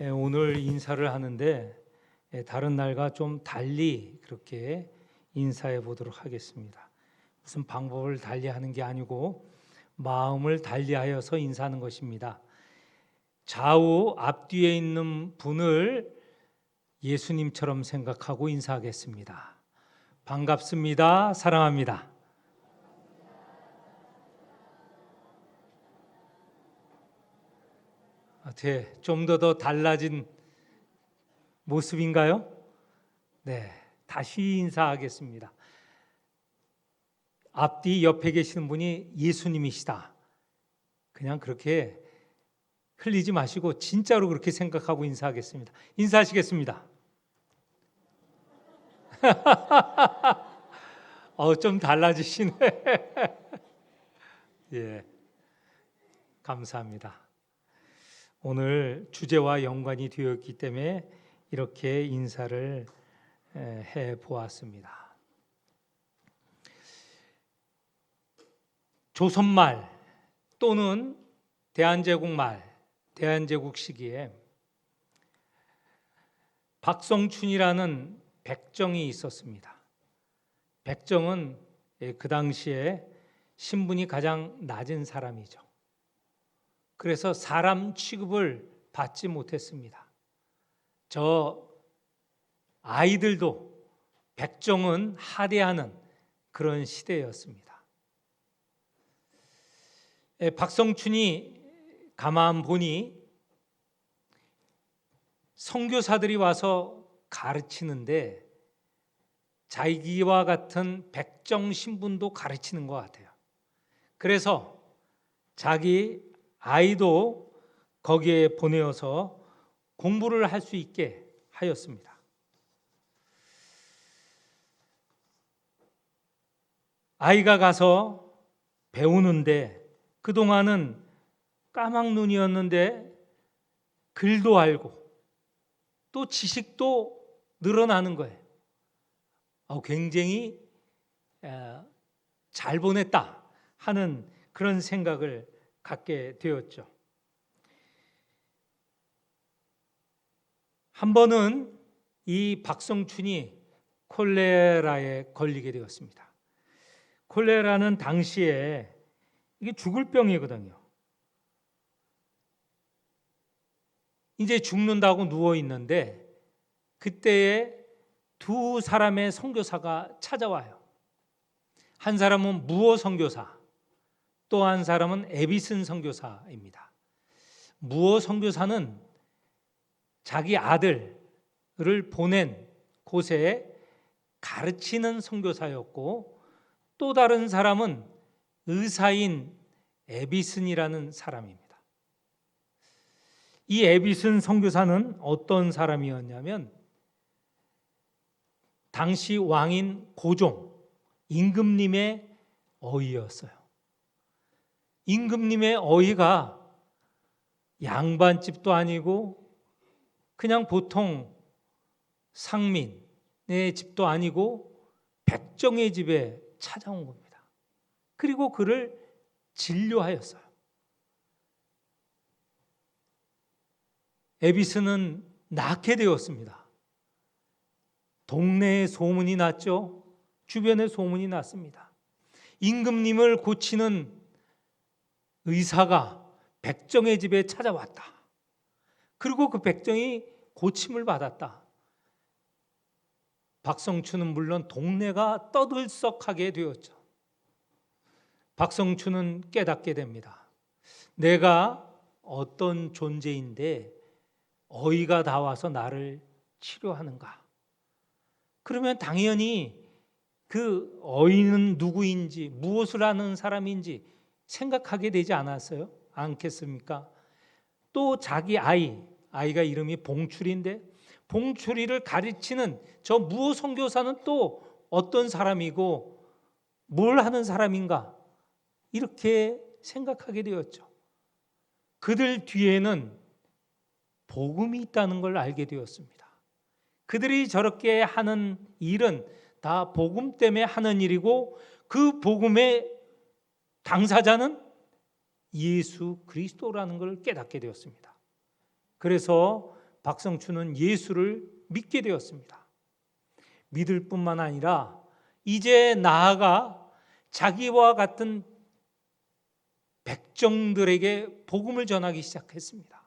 오늘 인사를 하는데 다른 날과 좀 달리 그렇게 인사해 보도록 하겠습니다. 무슨 방법을 달리하는 게 아니고 마음을 달리하여서 인사하는 것입니다. 좌우 앞뒤에 있는 분을 예수님처럼 생각하고 인사하겠습니다. 반갑습니다. 사랑합니다. 좀 더 달라진 모습인가요? 네, 다시 인사하겠습니다. 앞뒤 옆에 계시는 분이 예수님이시다. 그냥 그렇게 흘리지 마시고 진짜로 그렇게 생각하고 인사하겠습니다. 인사하시겠습니다. 좀 달라지시네. 예, 감사합니다. 오늘 주제와 연관이 되었기 때문에 이렇게 인사를 해 보았습니다. 조선말 또는 대한제국말, 대한제국 시기에 박성춘이라는 백정이 있었습니다. 백정은 그 당시에 신분이 가장 낮은 사람이죠. 그래서 사람 취급을 받지 못했습니다. 저 아이들도 백정은 하대하는 그런 시대였습니다. 박성춘이 가만 보니 선교사들이 와서 가르치는데 자기와 같은 백정 신분도 가르치는 것 같아요. 그래서 자기 아이도 거기에 보내어서 공부를 할 수 있게 하였습니다. 아이가 가서 배우는데 그동안은 까막눈이었는데 글도 알고 또 지식도 늘어나는 거예요. 굉장히 잘 보냈다 하는 그런 생각을 갖게 되었죠. 한 번은 이 박성춘이 콜레라에 걸리게 되었습니다. 콜레라는 당시에 이게 죽을 병이거든요. 이제 죽는다고 누워 있는데 그때에 두 사람의 선교사가 찾아와요. 한 사람은 무어 선교사, 또 한 사람은 에비슨 선교사입니다. 무어 선교사는 자기 아들을 보낸 곳에 가르치는 선교사였고, 또 다른 사람은 의사인 에비슨이라는 사람입니다. 이 에비슨 선교사는 어떤 사람이었냐면 당시 왕인 고종 임금님의 어이였어요. 임금님의 어이가 양반집도 아니고 그냥 보통 상민의 집도 아니고 백정의 집에 찾아온 겁니다. 그리고 그를 진료하였어요. 에비스는 낳게 되었습니다. 동네에 소문이 났죠. 주변에 소문이 났습니다. 임금님을 고치는 의사가 백정의 집에 찾아왔다. 그리고 그 백정이 고침을 받았다. 박성춘은 물론 동네가 떠들썩하게 되었죠. 박성춘은 깨닫게 됩니다. 내가 어떤 존재인데 어이가 다 와서 나를 치료하는가? 그러면 당연히 그 어이는 누구인지 무엇을 하는 사람인지 생각하게 되지 않았어요? 않겠습니까? 또 자기 아이가 이름이 봉출인데 봉출이를 가르치는 저 무어 선교사는 또 어떤 사람이고 뭘 하는 사람인가? 이렇게 생각하게 되었죠. 그들 뒤에는 복음이 있다는 걸 알게 되었습니다. 그들이 저렇게 하는 일은 다 복음 때문에 하는 일이고 그 복음의 당사자는 예수 그리스도라는 걸 깨닫게 되었습니다. 그래서 박성춘은 예수를 믿게 되었습니다. 믿을 뿐만 아니라 이제 나아가 자기와 같은 백정들에게 복음을 전하기 시작했습니다.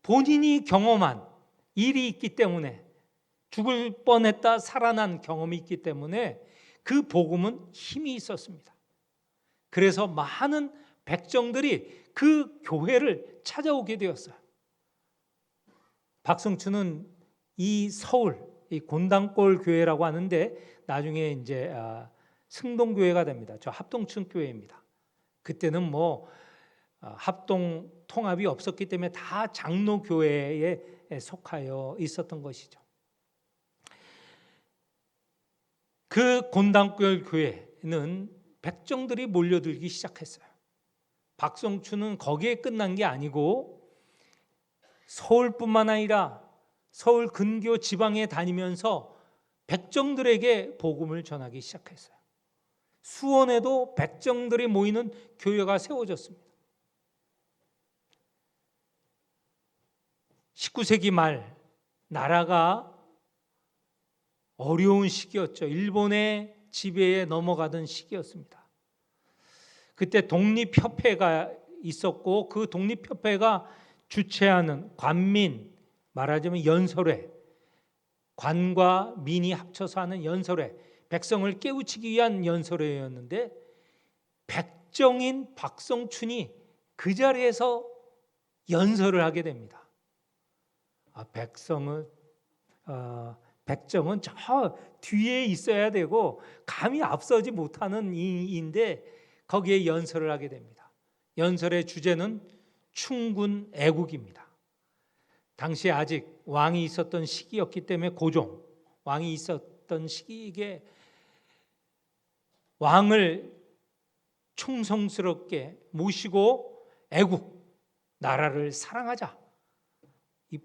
본인이 경험한 일이 있기 때문에, 죽을 뻔했다 살아난 경험이 있기 때문에 그 복음은 힘이 있었습니다. 그래서 많은 백정들이 그 교회를 찾아오게 되었어요. 박성춘은 이 서울, 이 곤당골 교회라고 하는데 나중에 이제 승동교회가 됩니다. 저 합동층 교회입니다. 그때는 합동 통합이 없었기 때문에 다 장로교회에 속하여 있었던 것이죠. 그 곤당골 교회는 백정들이 몰려들기 시작했어요. 박성춘은 거기에 끝난 게 아니고 서울뿐만 아니라 서울 근교 지방에 다니면서 백정들에게 복음을 전하기 시작했어요. 수원에도 백정들이 모이는 교회가 세워졌습니다. 19세기 말 나라가 어려운 시기였죠. 일본의 지배에 넘어가던 시기였습니다. 그때 독립협회가 있었고 그 독립협회가 주최하는 관민, 말하자면 연설회, 관과 민이 합쳐서 하는 연설회, 백성을 깨우치기 위한 연설회였는데 백정인 박성춘이 그 자리에서 연설을 하게 됩니다. 백정은 저 뒤에 있어야 되고 감히 앞서지 못하는 이인데 거기에 연설을 하게 됩니다. 연설의 주제는 충군 애국입니다. 당시 아직 왕이 있었던 시기였기 때문에 고종 왕이 있었던 시기에 왕을 충성스럽게 모시고 애국, 나라를 사랑하자. 이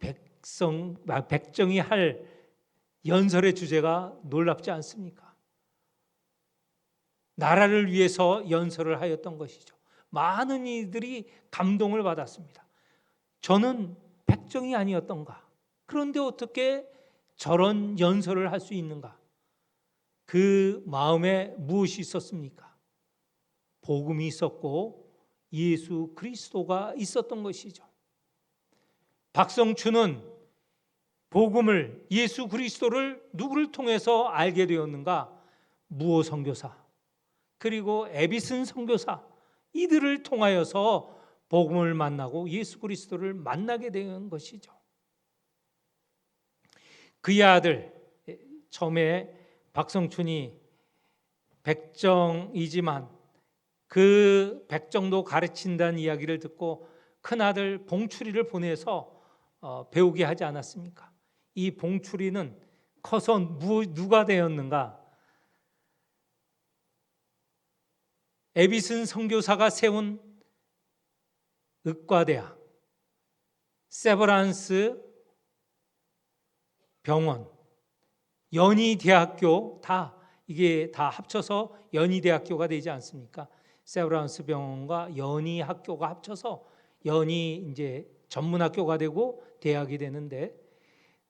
백정이 할 연설의 주제가 놀랍지 않습니까? 나라를 위해서 연설을 하였던 것이죠. 많은 이들이 감동을 받았습니다. 저는 백정이 아니었던가? 그런데 어떻게 저런 연설을 할 수 있는가? 그 마음에 무엇이 있었습니까? 복음이 있었고 예수 그리스도가 있었던 것이죠. 박성춘은 복음을, 예수 그리스도를 누구를 통해서 알게 되었는가? 무호 선교사 그리고 에비슨 선교사, 이들을 통하여서 복음을 만나고 예수 그리스도를 만나게 된 것이죠. 그의 아들, 처음에 박성춘이 백정이지만 그 백정도 가르친다는 이야기를 듣고 큰아들 봉출이를 보내서 배우게 하지 않았습니까? 이 봉출이는 커서 누가 되었는가? 에비슨 선교사가 세운 의과대학, 세버란스 병원, 연희대학교, 이게 다 합쳐서 연희대학교가 되지 않습니까? 세브란스 병원과 연희학교가 합쳐서 연희 이제 전문학교가 되고 대학이 되는데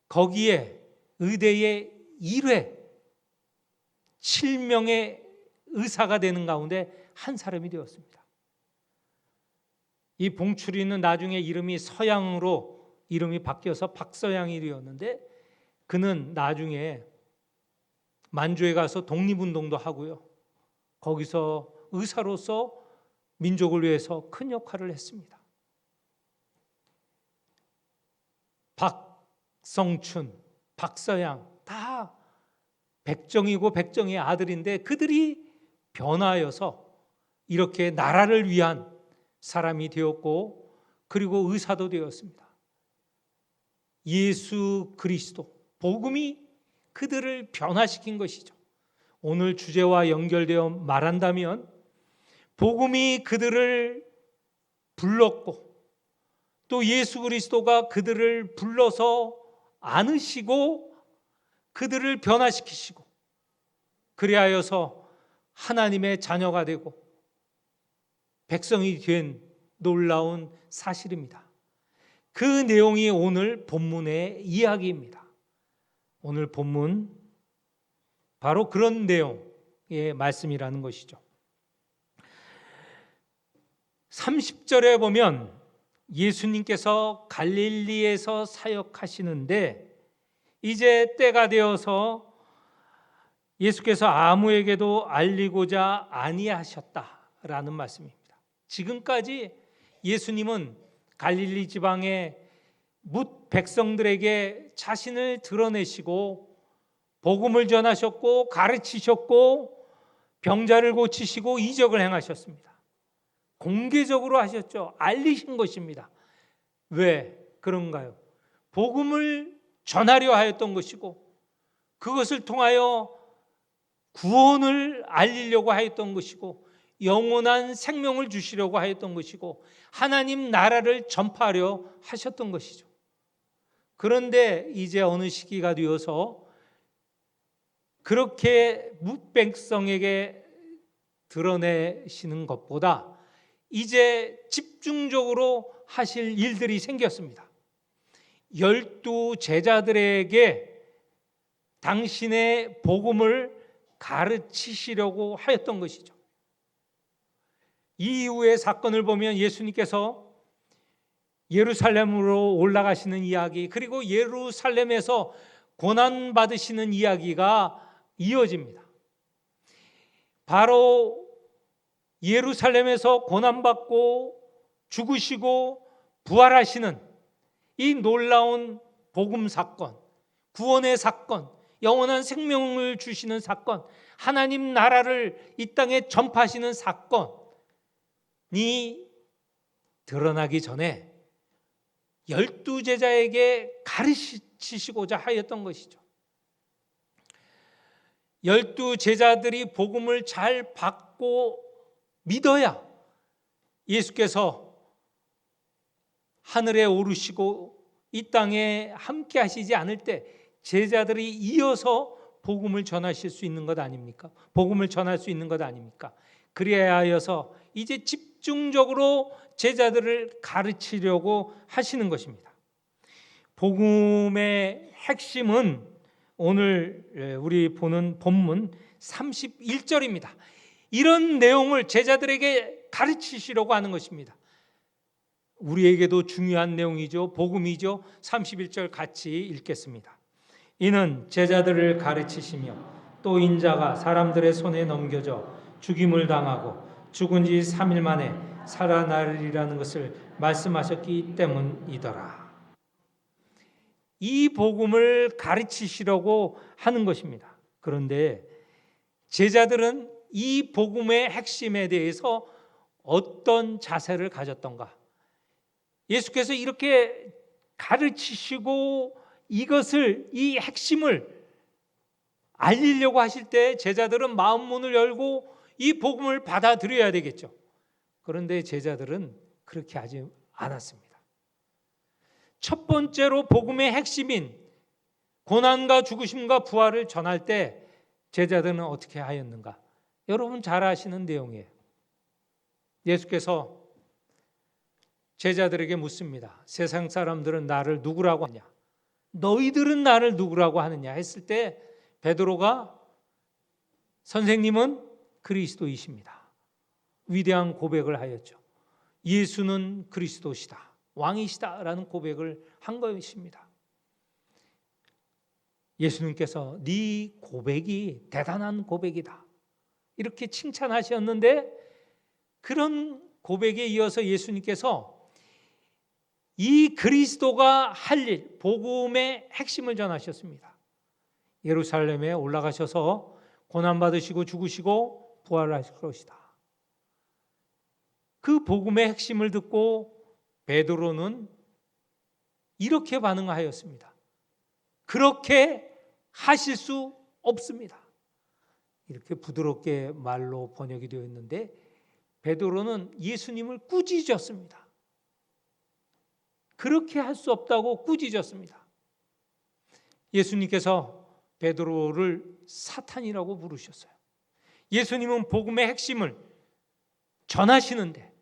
거기에 의대의 1회 7명의 의사가 되는 가운데 한 사람이 되었습니다. 이 봉출이는 나중에 이름이 서양으로 이름이 바뀌어서 박서양이 되었는데 그는 나중에 만주에 가서 독립운동도 하고요. 거기서 의사로서 민족을 위해서 큰 역할을 했습니다. 박성춘, 박서양 다 백정이고 백정의 아들인데 그들이 변화하여서 이렇게 나라를 위한 사람이 되었고 그리고 의사도 되었습니다. 예수 그리스도, 복음이 그들을 변화시킨 것이죠. 오늘 주제와 연결되어 말한다면 복음이 그들을 불렀고 또 예수 그리스도가 그들을 불러서 안으시고 그들을 변화시키시고 그리하여서 하나님의 자녀가 되고 백성이 된 놀라운 사실입니다. 그 내용이 오늘 본문의 이야기입니다. 오늘 본문 바로 그런 내용의 말씀이라는 것이죠. 30절에 보면 예수님께서 갈릴리에서 사역하시는데 이제 때가 되어서 예수께서 아무에게도 알리고자 아니하셨다라는 말씀입니다. 지금까지 예수님은 갈릴리 지방의 뭇 백성들에게 자신을 드러내시고 복음을 전하셨고 가르치셨고 병자를 고치시고 이적을 행하셨습니다. 공개적으로 하셨죠. 알리신 것입니다. 왜 그런가요? 복음을 전하려 하였던 것이고 그것을 통하여 구원을 알리려고 하였던 것이고 영원한 생명을 주시려고 하였던 것이고 하나님 나라를 전파하려 하셨던 것이죠. 그런데 이제 어느 시기가 되어서 그렇게 뭇백성에게 드러내시는 것보다 이제 집중적으로 하실 일들이 생겼습니다. 12 제자들에게 당신의 복음을 가르치시려고 하였던 것이죠. 이후의 사건을 보면 예수님께서 예루살렘으로 올라가시는 이야기, 그리고 예루살렘에서 고난받으시는 이야기가 이어집니다. 바로 예루살렘에서 고난받고 죽으시고 부활하시는 이 놀라운 복음 사건, 구원의 사건, 영원한 생명을 주시는 사건, 하나님 나라를 이 땅에 전파하시는 사건이 드러나기 전에 12 제자에게 가르치시고자 하였던 것이죠. 12 제자들이 복음을 잘 받고 믿어야 예수께서 하늘에 오르시고 이 땅에 함께 하시지 않을 때 제자들이 이어서 복음을 전하실 수 있는 것 아닙니까? 복음을 전할 수 있는 것 아닙니까? 그래야 하여서 이제 집중적으로 제자들을 가르치려고 하시는 것입니다. 복음의 핵심은 오늘 우리 보는 본문 31절입니다. 이런 내용을 제자들에게 가르치시려고 하는 것입니다. 우리에게도 중요한 내용이죠. 복음이죠. 31절 같이 읽겠습니다. 이는 제자들을 가르치시며 또 인자가 사람들의 손에 넘겨져 죽임을 당하고 죽은 지 3일 만에 살아나리라는 것을 말씀하셨기 때문이더라. 이 복음을 가르치시려고 하는 것입니다. 그런데 제자들은 이 복음의 핵심에 대해서 어떤 자세를 가졌던가? 예수께서 이렇게 가르치시고 이것을, 이 핵심을 알리려고 하실 때 제자들은 마음 문을 열고 이 복음을 받아들여야 되겠죠. 그런데 제자들은 그렇게 하지 않았습니다. 첫 번째로 복음의 핵심인 고난과 죽으심과 부활을 전할 때 제자들은 어떻게 하였는가? 여러분 잘 아시는 내용이에요. 예수께서 제자들에게 묻습니다. 세상 사람들은 나를 누구라고 하냐? 너희들은 나를 누구라고 하느냐? 했을 때 베드로가 선생님은 그리스도이십니다. 위대한 고백을 하였죠. 예수는 그리스도시다, 왕이시다라는 고백을 한 것입니다. 예수님께서 네 고백이 대단한 고백이다 이렇게 칭찬하셨는데, 그런 고백에 이어서 예수님께서 이 그리스도가 할 일, 복음의 핵심을 전하셨습니다. 예루살렘에 올라가셔서 고난받으시고 죽으시고 부활하실 것이다. 그 복음의 핵심을 듣고 베드로는 이렇게 반응하였습니다. 그렇게 하실 수 없습니다. 이렇게 부드럽게 말로 번역이 되어 있는데 베드로는 예수님을 꾸짖었습니다. 그렇게 할 수 없다고 꾸짖었습니다. 예수님께서 베드로를 사탄이라고 부르셨어요. 예수님은 복음의 핵심을 전하시는데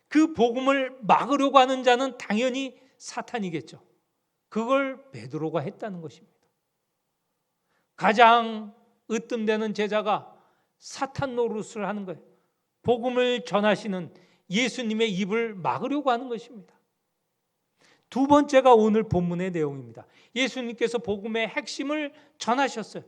그 복음을 막으려고 하는 자는 당연히 사탄이겠죠. 그걸 베드로가 했다는 것입니다. 가장 으뜸되는 제자가 사탄 노릇을 하는 거예요. 복음을 전하시는 예수님의 입을 막으려고 하는 것입니다. 두 번째가 오늘 본문의 내용입니다. 예수님께서 복음의 핵심을 전하셨어요.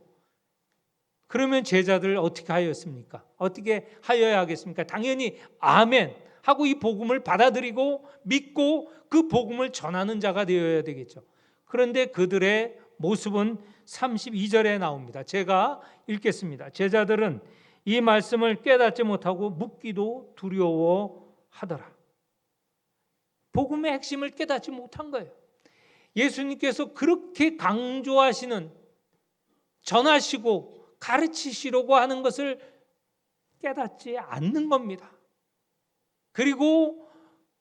그러면 제자들 어떻게 하였습니까? 어떻게 하여야 하겠습니까? 당연히 아멘 하고 이 복음을 받아들이고 믿고 그 복음을 전하는 자가 되어야 되겠죠. 그런데 그들의 모습은 32절에 나옵니다. 제가 읽겠습니다. 제자들은 이 말씀을 깨닫지 못하고 묻기도 두려워하더라. 복음의 핵심을 깨닫지 못한 거예요. 예수님께서 그렇게 강조하시는, 전하시고 가르치시려고 하는 것을 깨닫지 않는 겁니다. 그리고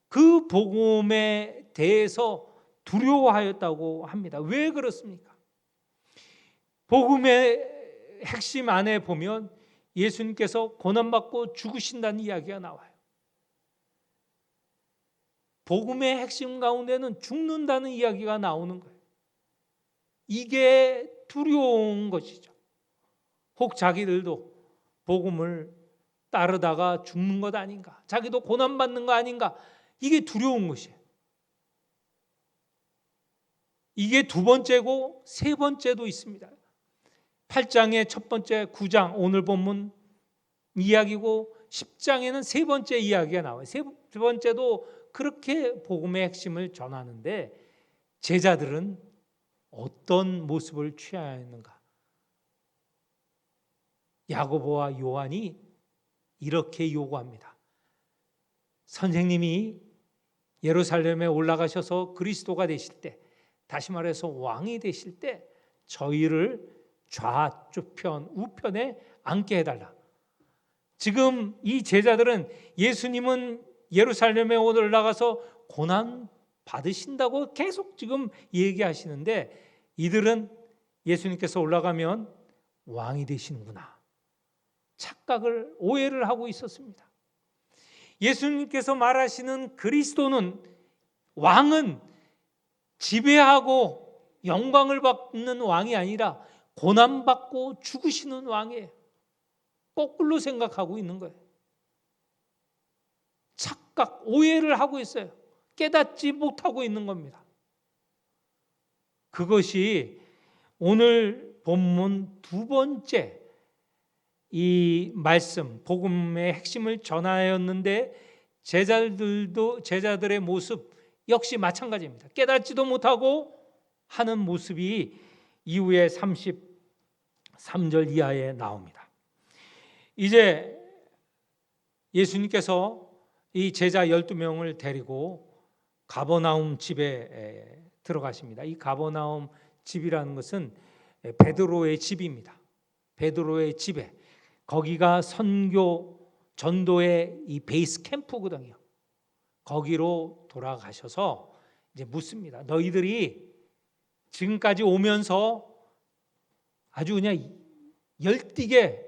그 복음에 대해서 두려워하였다고 합니다. 왜 그렇습니까? 복음의 핵심 안에 보면 예수님께서 고난받고 죽으신다는 이야기가 나와요. 복음의 핵심 가운데는 죽는다는 이야기가 나오는 거예요. 이게 두려운 것이죠. 혹 자기들도 복음을 따르다가 죽는 것 아닌가, 자기도 고난받는 거 아닌가, 이게 두려운 것이에요. 이게 두 번째고 세 번째도 있습니다. 8장의 첫 번째, 9장 오늘 본문 이야기고 10장에는 세 번째 이야기가 나와요. 세 번째도 그렇게 복음의 핵심을 전하는데 제자들은 어떤 모습을 취하였는가? 야고보와 요한이 이렇게 요구합니다. 선생님이 예루살렘에 올라가셔서 그리스도가 되실 때, 다시 말해서 왕이 되실 때 저희를 좌편 우편에 앉게 해달라. 지금 이 제자들은 예수님은 예루살렘에 올라가서 고난 받으신다고 계속 지금 얘기하시는데 이들은 예수님께서 올라가면 왕이 되시는구나, 착각을, 오해를 하고 있었습니다. 예수님께서 말하시는 그리스도는, 왕은 지배하고 영광을 받는 왕이 아니라 고난받고 죽으시는 왕이에요. 거꾸로 생각하고 있는 거예요. 착각, 오해를 하고 있어요. 깨닫지 못하고 있는 겁니다. 그것이 오늘 본문 두 번째 이 말씀, 복음의 핵심을 전하였는데 제자들의 모습 역시 마찬가지입니다. 깨닫지도 못하고 하는 모습이 이후에 33절 이하에 나옵니다. 이제 예수님께서 이 제자 12명을 데리고 가버나움 집에 들어가십니다. 이 가버나움 집이라는 것은 베드로의 집입니다. 베드로의 집에, 거기가 선교 전도의 이 베이스 캠프거든요. 거기로 돌아가셔서 이제 묻습니다. 너희들이 지금까지 오면서 아주 그냥 열띠게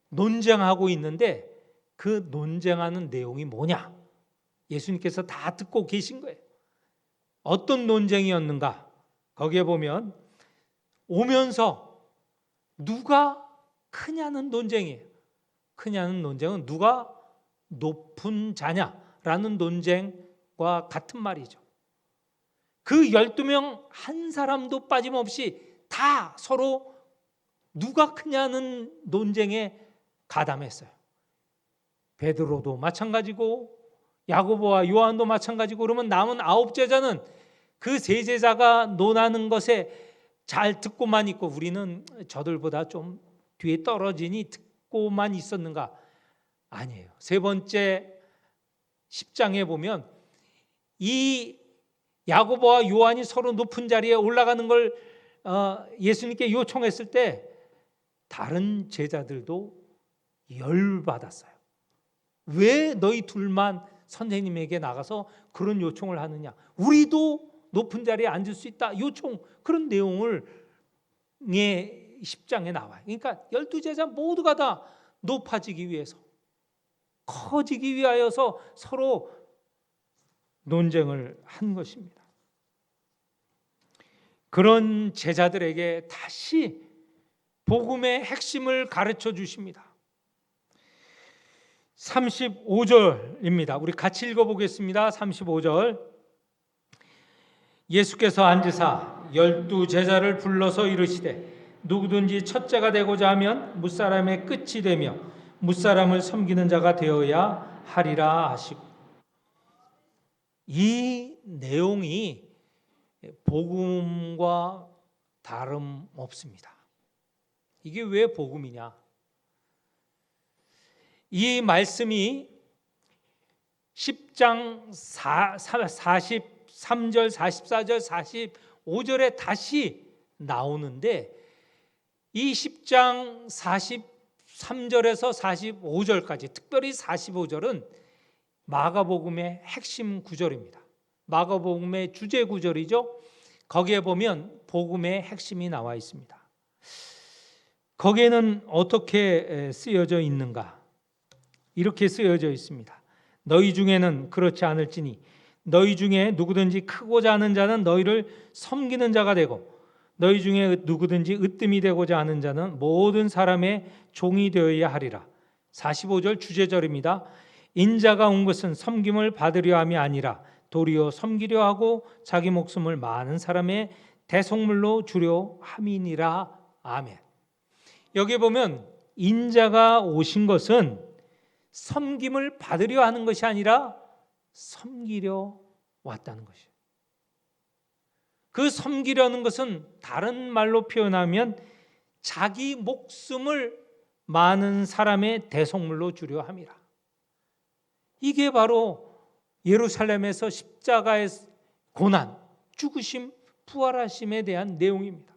논쟁하고 있는데 그 논쟁하는 내용이 뭐냐? 예수님께서 다 듣고 계신 거예요. 어떤 논쟁이었는가? 거기에 보면 오면서 누가 크냐는 논쟁이에요. 크냐는 논쟁은 누가 높은 자냐라는 논쟁과 같은 말이죠. 그 12명 한 사람도 빠짐없이 다 서로 누가 크냐는 논쟁에 가담했어요. 베드로도 마찬가지고 야고보와 요한도 마찬가지고, 그러면 남은 9 제자는 그 세 제자가 논하는 것에 잘 듣고만 있고 우리는 저들보다 좀 뒤에 떨어지니 듣고만 있었는가? 아니에요. 세 번째 10장에 보면 이 야고보와 요한이 서로 높은 자리에 올라가는 걸 예수님께 요청했을 때 다른 제자들도 열받았어요. 왜 너희 둘만 선생님에게 나가서 그런 요청을 하느냐? 우리도 높은 자리에 앉을 수 있다 요청, 그런 내용을 10장에 나와요. 그러니까 12제자 모두가 다 높아지기 위해서, 커지기 위하여서 서로 논쟁을 한 것입니다. 그런 제자들에게 다시 복음의 핵심을 가르쳐 주십니다. 35절입니다. 우리 같이 읽어보겠습니다. 35절. 예수께서 앉으사 12제자를 불러서 이르시되 누구든지 첫째가 되고자 하면 무사람의 끝이 되며 무사람을 섬기는 자가 되어야 하리라 하시고, 이 내용이 복음과 다름없습니다. 이게 왜 복음이냐? 이 말씀이 10장 43절, 44절, 45절에 다시 나오는데, 이 10장 43절에서 45절까지, 특별히 45절은 마가복음의 핵심 구절입니다. 마가복음의 주제 구절이죠. 거기에 보면 복음의 핵심이 나와 있습니다. 거기에는 어떻게 쓰여져 있는가? 이렇게 쓰여져 있습니다. 너희 중에는 그렇지 않을지니 너희 중에 누구든지 크고자 하는 자는 너희를 섬기는 자가 되고 너희 중에 누구든지 으뜸이 되고자 하는 자는 모든 사람의 종이 되어야 하리라. 45절 주제절입니다. 인자가 온 것은 섬김을 받으려 함이 아니라 도리어 섬기려 하고 자기 목숨을 많은 사람의 대속물로 주려 함이니라. 아멘. 여기 보면 인자가 오신 것은 섬김을 받으려 하는 것이 아니라 섬기려 왔다는 것이에요. 그 섬기려는 것은 다른 말로 표현하면 자기 목숨을 많은 사람의 대속물로 주려 함이라. 이게 바로 예루살렘에서 십자가의 고난, 죽으심, 부활하심에 대한 내용입니다.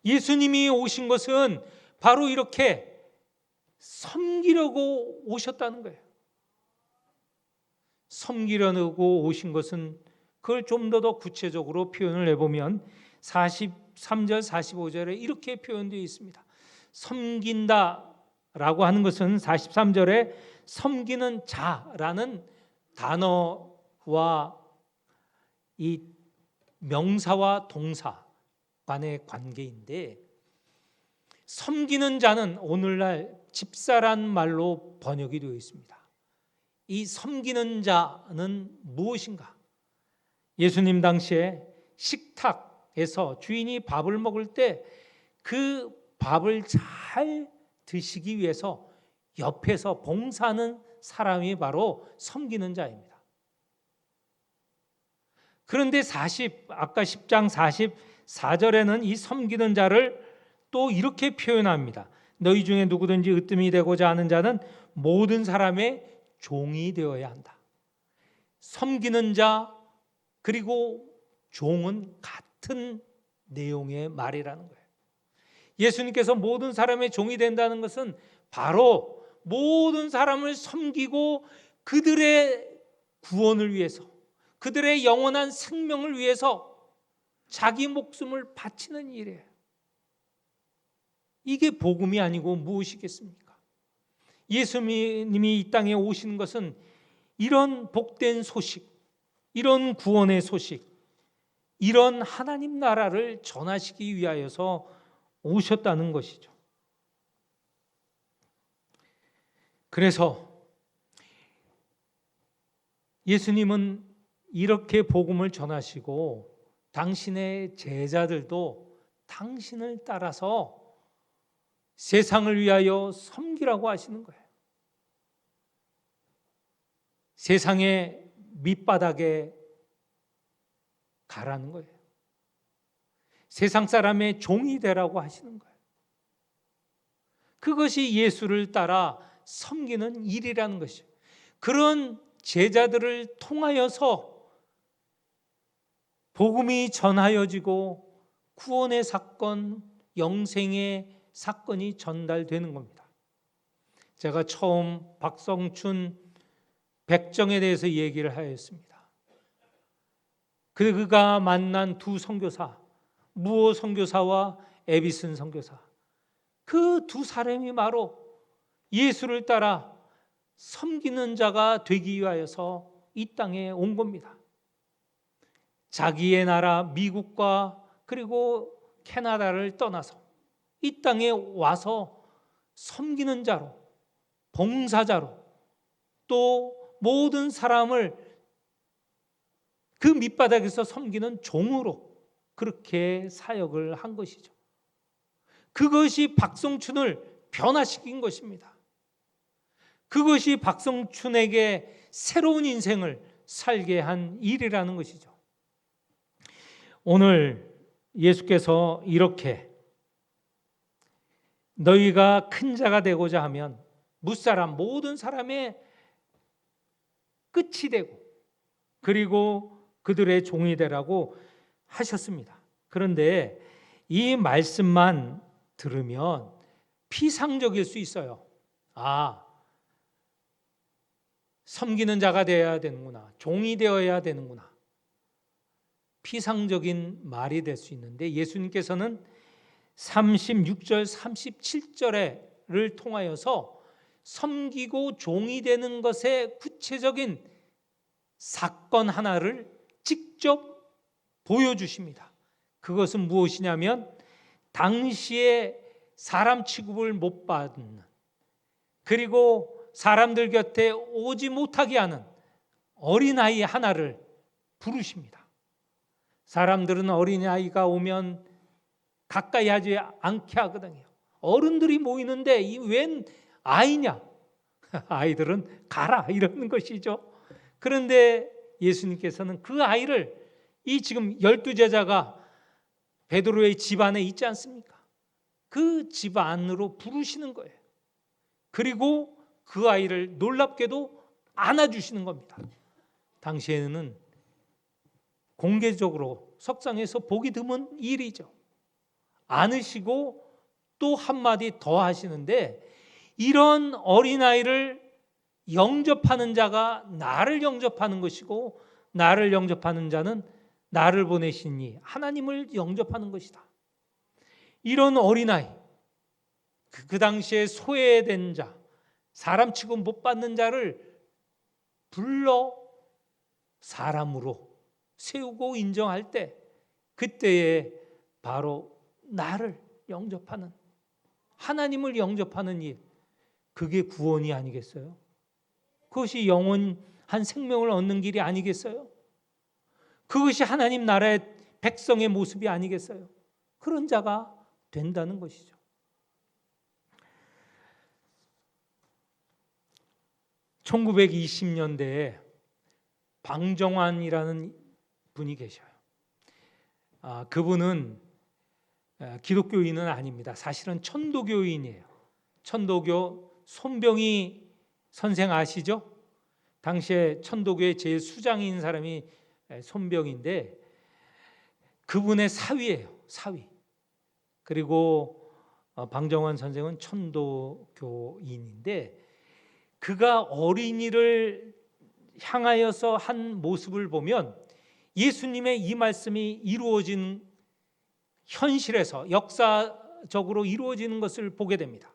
예수님이 오신 것은 바로 이렇게 섬기려고 오셨다는 거예요. 섬기려고 오신 것은 그걸 좀 더 구체적으로 표현을 해보면 43절, 45절에 이렇게 표현되어 있습니다. 섬긴다라고 하는 것은 43절에 섬기는 자라는 단어와 이 명사와 동사 간의 관계인데, 섬기는 자는 오늘날 집사란 말로 번역이 되어 있습니다. 이 섬기는 자는 무엇인가? 예수님 당시에 식탁에서 주인이 밥을 먹을 때 그 밥을 잘 드시기 위해서 옆에서 봉사하는 사람이 바로 섬기는 자입니다. 그런데 아까 10장 44절에는 이 섬기는 자를 또 이렇게 표현합니다. 너희 중에 누구든지 으뜸이 되고자 하는 자는 모든 사람의 종이 되어야 한다. 섬기는 자 그리고 종은 같은 내용의 말이라는 거예요. 예수님께서 모든 사람의 종이 된다는 것은 바로 모든 사람을 섬기고 그들의 구원을 위해서, 그들의 영원한 생명을 위해서 자기 목숨을 바치는 일이에요. 이게 복음이 아니고 무엇이겠습니까? 예수님이 이 땅에 오시는 것은 이런 복된 소식, 이런 구원의 소식, 이런 하나님 나라를 전하시기 위하여서 오셨다는 것이죠. 그래서 예수님은 이렇게 복음을 전하시고 당신의 제자들도 당신을 따라서 세상을 위하여 섬기라고 하시는 거예요. 세상의 밑바닥에 가라는 거예요. 세상 사람의 종이 되라고 하시는 거예요. 그것이 예수를 따라 섬기는 일이라는 것이죠. 그런 제자들을 통하여서 복음이 전하여지고 구원의 사건, 영생의 사건이 전달되는 겁니다. 제가 처음 박성춘 백정에 대해서 얘기를 하였습니다. 그가 만난 두 선교사, 무호 선교사와 에비슨 선교사, 그 두 사람이 바로 예수를 따라 섬기는 자가 되기 위하여서 이 땅에 온 겁니다. 자기의 나라 미국과 그리고 캐나다를 떠나서 이 땅에 와서 섬기는 자로, 봉사자로, 또 모든 사람을 그 밑바닥에서 섬기는 종으로 그렇게 사역을 한 것이죠. 그것이 박성춘을 변화시킨 것입니다. 그것이 박성춘에게 새로운 인생을 살게 한 일이라는 것이죠. 오늘 예수께서 이렇게 너희가 큰 자가 되고자 하면 무사람 모든 사람의 끝이 되고 그리고 그들의 종이 되라고 하셨습니다. 그런데 이 말씀만 들으면 피상적일 수 있어요. 섬기는 자가 되어야 되는구나. 종이 되어야 되는구나. 피상적인 말이 될 수 있는데 예수님께서는 36절, 37절을 통하여서 섬기고 종이 되는 것의 구체적인 사건 하나를 직접 보여주십니다. 그것은 무엇이냐면 당시에 사람 취급을 못 받는, 그리고 사람들 곁에 오지 못하게 하는 어린아이 하나를 부르십니다. 사람들은 어린아이가 오면 가까이 하지 않게 하거든요. 어른들이 모이는데 이 웬 아이냐? 아이들은 가라 이러는 것이죠. 그런데 예수님께서는 그 아이를 이 지금 12제자가 베드로의 집 안에 있지 않습니까? 그 집 안으로 부르시는 거예요. 그리고 그 아이를 놀랍게도 안아주시는 겁니다. 당시에는 공개적으로 석상에서 보기 드문 일이죠. 안으시고 또 한마디 더 하시는데, 이런 어린아이를 영접하는 자가 나를 영접하는 것이고 나를 영접하는 자는 나를 보내신 이 하나님을 영접하는 것이다. 이런 어린아이, 그 당시에 소외된 자, 사람 취급 못 받는 자를 불러 사람으로 세우고 인정할 때, 그때에 바로 나를 영접하는, 하나님을 영접하는 일, 그게 구원이 아니겠어요? 그것이 영원한 생명을 얻는 길이 아니겠어요? 그것이 하나님 나라의 백성의 모습이 아니겠어요? 그런 자가 된다는 것이죠. (1920년대에) 방정환이라는 분이 계셔요. 그분은 기독교인은 아닙니다. 사실은 천도교인이에요. 천도교 손병희 선생 아시죠? 당시에 천도교의 제일 수장인 사람이 손병인데 그분의 사위예요. 사위. 그리고 방정환 선생은 천도교인인데, 그가 어린이를 향하여서 한 모습을 보면 예수님의 이 말씀이 이루어진 현실에서 역사적으로 이루어지는 것을 보게 됩니다.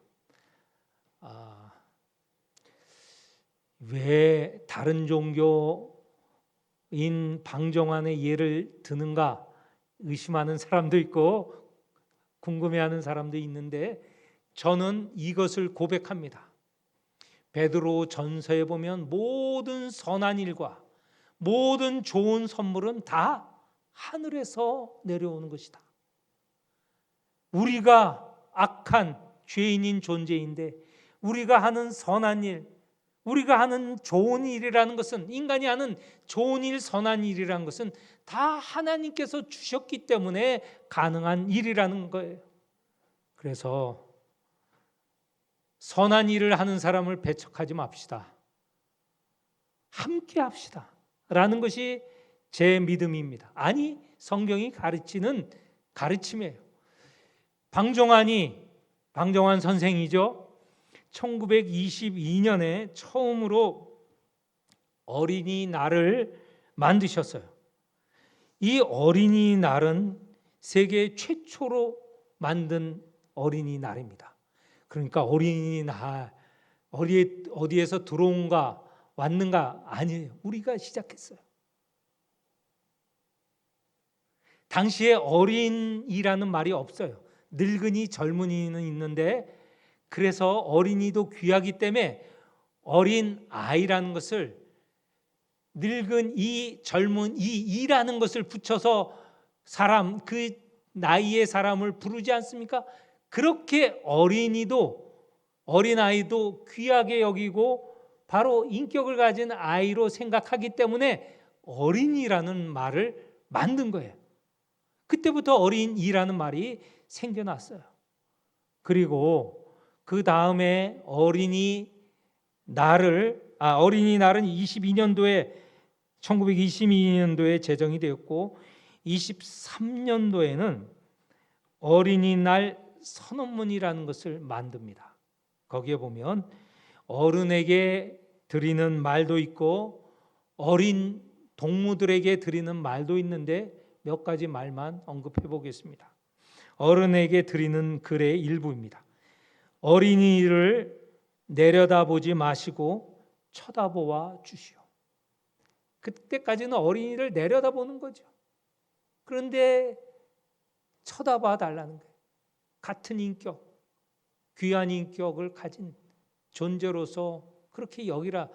왜 다른 종교인 방정환의 예를 드는가 의심하는 사람도 있고 궁금해하는 사람도 있는데, 저는 이것을 고백합니다. 베드로 전서에 보면 모든 선한 일과 모든 좋은 선물은 다 하늘에서 내려오는 것이다. 우리가 악한 죄인인 존재인데 우리가 하는 선한 일, 우리가 하는 좋은 일이라는 것은, 인간이 하는 좋은 일, 선한 일이라는 것은 다 하나님께서 주셨기 때문에 가능한 일이라는 거예요. 그래서 선한 일을 하는 사람을 배척하지 맙시다. 함께 합시다 라는 것이 제 믿음입니다. 아니, 성경이 가르치는 가르침이에요. 방정환 선생이죠. 1922년에 처음으로 어린이날을 만드셨어요. 이 어린이날은 세계 최초로 만든 어린이날입니다. 그러니까 어린이날, 어디에서 들어온가, 왔는가? 아니에요. 우리가 시작했어요. 당시에 어린이라는 말이 없어요. 늙은이, 젊은이는 있는데, 그래서 어린이도 귀하기 때문에 어린 아이라는 것을 늙은 이, 젊은 이라는 것을 붙여서 사람, 그 나이의 사람을 부르지 않습니까? 그렇게 어린아이도 귀하게 여기고 바로 인격을 가진 아이로 생각하기 때문에 어린이라는 말을 만든 거예요. 그때부터 어린이라는 말이 생겨났어요. 그리고 그 다음에 어린이날은 1922년도에 제정이 되었고 23년도에는 어린이날 선언문이라는 것을 만듭니다. 거기에 보면 어른에게 드리는 말도 있고 어린 동무들에게 드리는 말도 있는데 몇 가지 말만 언급해 보겠습니다. 어른에게 드리는 글의 일부입니다. 어린이를 내려다보지 마시고 쳐다보아 주시오. 그때까지는 어린이를 내려다보는 거죠. 그런데 쳐다봐 달라는 거예요. 같은 인격, 귀한 인격을 가진 존재로서 그렇게 여기라,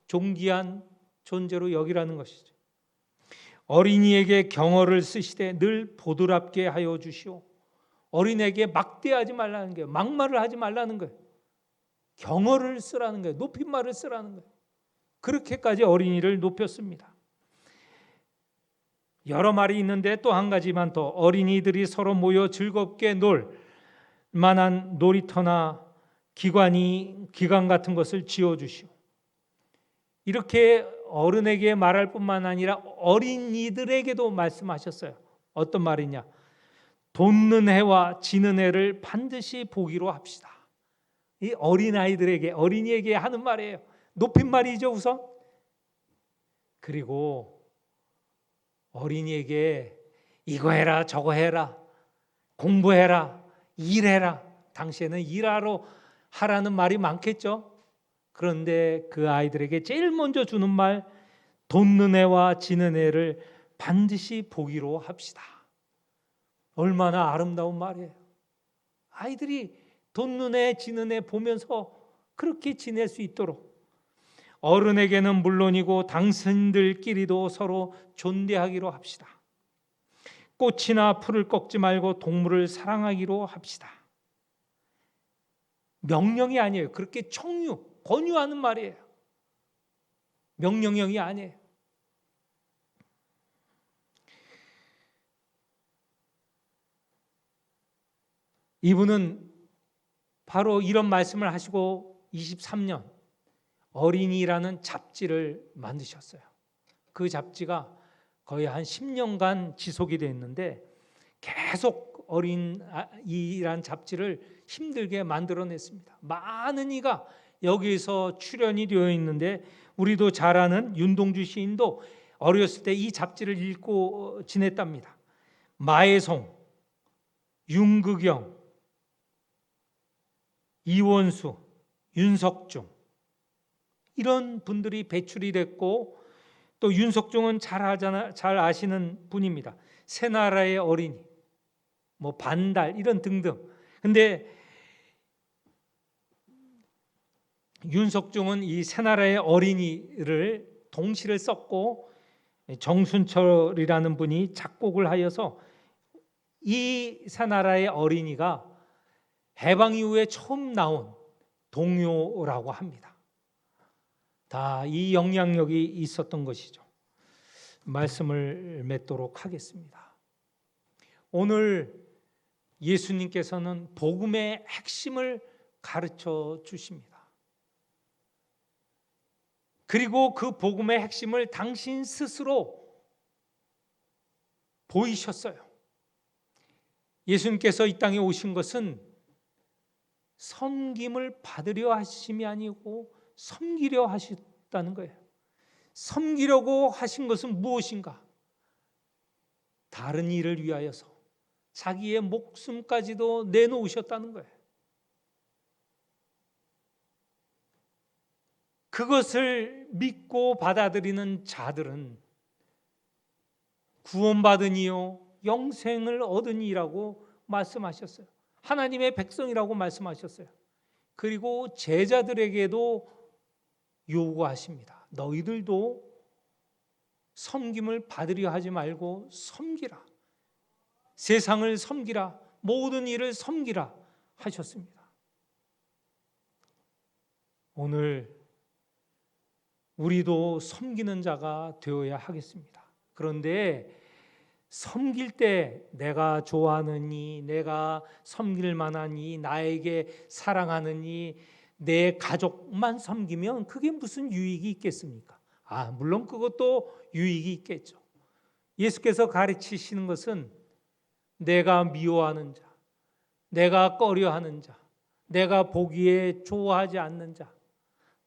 존귀한 존재로 여기라는 것이죠. 어린이에게 경어를 쓰시되 늘 보드랍게 하여 주시오. 어린에게 막대하지 말라는 거예요. 막말을 하지 말라는 거예요. 경어를 쓰라는 거예요. 높임말을 쓰라는 거예요. 그렇게까지 어린이를 높였습니다. 여러 말이 있는데 또 한 가지만 더, 어린이들이 서로 모여 즐겁게 놀 만한 놀이터나 기관 같은 것을 지어주시오. 이렇게 어른에게 말할 뿐만 아니라 어린이들에게도 말씀하셨어요. 어떤 말이냐? 돋는 해와 지는 해를 반드시 보기로 합시다. 이 어린이에게 하는 말이에요. 높임말이죠, 우선. 그리고 어린이에게 이거 해라, 저거 해라, 공부해라, 일해라. 당시에는 하라는 말이 많겠죠. 그런데 그 아이들에게 제일 먼저 주는 말, 돋는 해와 지는 해를 반드시 보기로 합시다. 얼마나 아름다운 말이에요. 아이들이 돋는 해, 지는 해 보면서 그렇게 지낼 수 있도록, 어른에게는 물론이고 당신들끼리도 서로 존대하기로 합시다. 꽃이나 풀을 꺾지 말고 동물을 사랑하기로 합시다. 명령이 아니에요. 그렇게 권유하는 말이에요. 명령형이 아니에요. 이분은 바로 이런 말씀을 하시고 23년 어린이라는 잡지를 만드셨어요. 그 잡지가 거의 한 10년간 지속이 됐는데 계속 어린이란 잡지를 힘들게 만들어냈습니다. 많은 이가 여기에서 출연이 되어 있는데 우리도 잘 아는 윤동주 시인도 어렸을 때 이 잡지를 읽고 지냈답니다. 마애송, 윤극영, 이원수, 윤석중, 이런 분들이 배출이 됐고, 또 윤석중은 잘 아시는 분입니다. 새나라의 어린이, 반달 이런 등등. 근데 윤석중은 이 새나라의 어린이를 동시를 썼고 정순철이라는 분이 작곡을 하여서 이 새나라의 어린이가 해방 이후에 처음 나온 동요라고 합니다. 다 이 영향력이 있었던 것이죠. 말씀을 맺도록 하겠습니다. 오늘 예수님께서는 복음의 핵심을 가르쳐 주십니다. 그리고 그 복음의 핵심을 당신 스스로 보이셨어요. 예수님께서 이 땅에 오신 것은 섬김을 받으려 하심이 아니고 섬기려 하셨다는 거예요. 섬기려고 하신 것은 무엇인가? 다른 일을 위하여서 자기의 목숨까지도 내놓으셨다는 거예요. 그것을 믿고 받아들이는 자들은 구원받으니요 영생을 얻으니라고 말씀하셨어요. 하나님의 백성이라고 말씀하셨어요. 그리고 제자들에게도 요구하십니다. 너희들도 섬김을 받으려 하지 말고 섬기라. 세상을 섬기라. 모든 일을 섬기라 하셨습니다. 오늘 우리도 섬기는 자가 되어야 하겠습니다. 그런데 섬길 때 내가 좋아하느니, 내가 섬길 만하니, 나에게 사랑하느니, 내 가족만 섬기면 그게 무슨 유익이 있겠습니까? 물론 그것도 유익이 있겠죠. 예수께서 가르치시는 것은 내가 미워하는 자, 내가 꺼려하는 자, 내가 보기에 좋아하지 않는 자,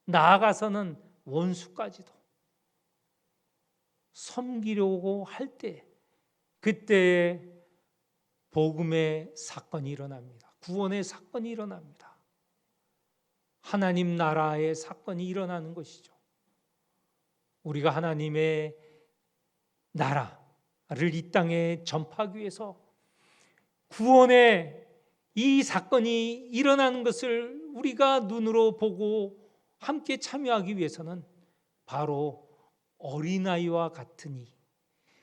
나아가서는 원수까지도 섬기려고 할 때, 그때에 복음의 사건이 일어납니다. 구원의 사건이 일어납니다. 하나님 나라의 사건이 일어나는 것이죠. 우리가 하나님의 나라를 이 땅에 전파하기 위해서 구원의 이 사건이 일어나는 것을 우리가 눈으로 보고 함께 참여하기 위해서는 바로 어린아이와 같으니,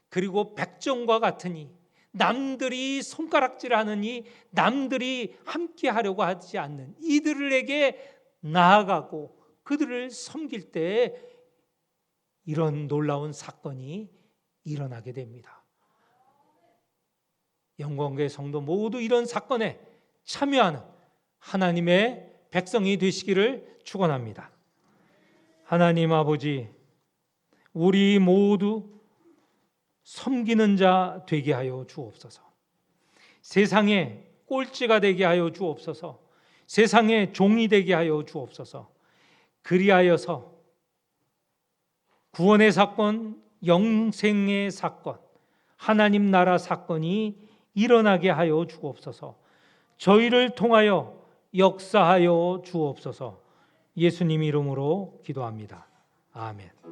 그리고 백정과 같으니, 남들이 손가락질하느니 남들이 함께 하려고 하지 않는 이들에게 나아가고 그들을 섬길 때 이런 놀라운 사건이 일어나게 됩니다. 영광교회 성도 모두 이런 사건에 참여하는 하나님의 백성이 되시기를 축원합니다. 하나님 아버지, 우리 모두 섬기는 자 되게 하여 주옵소서. 세상에 꼴찌가 되게 하여 주옵소서. 세상에 종이 되게 하여 주옵소서. 그리하여서 구원의 사건, 영생의 사건, 하나님 나라 사건이 일어나게 하여 주옵소서. 저희를 통하여 역사하여 주옵소서. 예수님 이름으로 기도합니다. 아멘.